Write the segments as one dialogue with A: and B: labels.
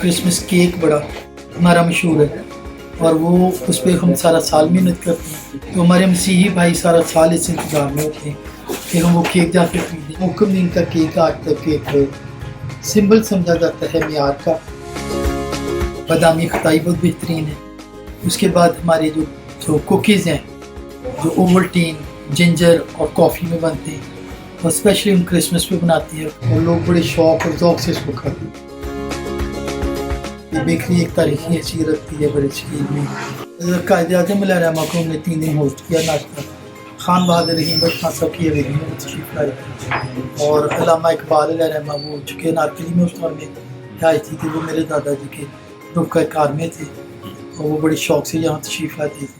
A: Christmas cake बड़ा हमारा मशहूर है और वो उस पर हम सारा साल मेहनत करते हैं। तो हमारे मसीही भाई सारा साल इस इंतजार में होते हैं कि हम वो केक जाके खरीदें। मुकम दिन का केक आज तक एक सिंबल समझा जाता है म्यार का। बादामी खटाई बहुत बेहतरीन है। उसके बाद हमारे जो कुकीज़ हैं जो ओवल्टीन जिंजर और कॉफ़ी में बनते हैं और स्पेशली हम क्रिसमस पे बनाते हैं और लोग बड़े शौक और ज़ौक़ से इसको खाते हैं। ये बेकरी एक तारीखी हैसियत रखती है बड़े शकील में। कायद-ए-आज़म अलैहिस्सलाम को हमने 3 दिन होस्ट किया नाश्ता। खान बहादुर रहीम खान साहब की हवेली में तशरीफ़ लाए और अल्लामा इकबाल अलैहिस्सलाम वो चूँकि नारकली में उस दौर में आए थे वो मेरे दादाजी के रुफ़क़ा कार में थे और वो बड़े शौक़ से यहाँ तशरीफ़ लाते थे।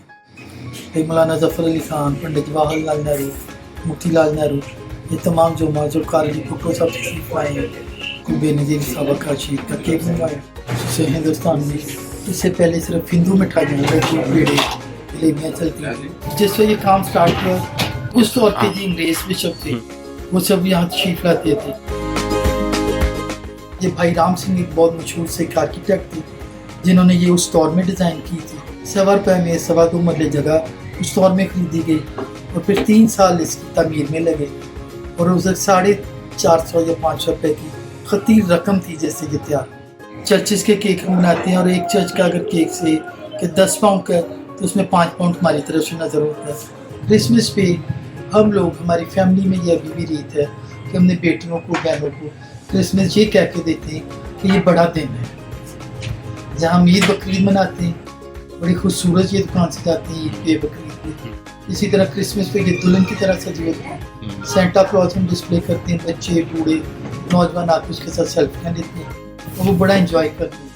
A: फिर मौलाना ज़फ़र अली ख़ान, पंडित जवाहरलाल नेहरू, मोतीलाल नेहरू, ये तमाम जो ज़ुल्फ़िकार अली भुट्टो साहब तशरीफ़ लाए हैं। बेनज़ीर साहब का शीर का केक मंगवाया जिससे हिंदुस्तान में इससे पहले सिर्फ हिंदू मिठाइयाँ पेड़े जलेबियाँ चलती थी। जिससे ये काम स्टार्ट हुआ उस दौर के जो अंग्रेज़ बिशप थे वो सब यहाँ तशरीफ़ लाते थे। ये भाई राम सिंह एक बहुत मशहूर सिख आर्किटेक्ट थे जिन्होंने ये उस दौर में डिज़ाइन की थी। 1.25 रुपये में 2.25 मरले जगह उस दौर में खरीदी गई और फिर 3 साल इसकी तमीर में लगे और उस 450 या 500 रुपये की खतीर रकम थी जैसे कि तैयार। चर्चिज़ के केक हम बनाते हैं और एक चर्च का अगर केक से कि 10 पाउंड का तो उसमें 5 पाउंड हमारी तरफ से नज़र होता है। क्रिसमस पे हम लोग हमारी फैमिली में ये अभी भी रीत है कि हमने बेटियों को बहनों को क्रिसमस ये कह के देते हैं कि ये बड़ा दिन है। जहाँ हम ईद बकरीद मनाते हैं बड़ी खूबसूरत ये दुकान से जाते हैं ईद पे बकरीद पे। इसी तरह क्रिसमस पे ये दुल्हन की तरह सजे होते हैं। सेंटा क्लॉज हम डिस्प्ले करते हैं, बच्चे बूढ़े नौजवान आके उसके साथ सेल्फियाँ लेते हैं और वो बड़ा इंजॉय करते हैं।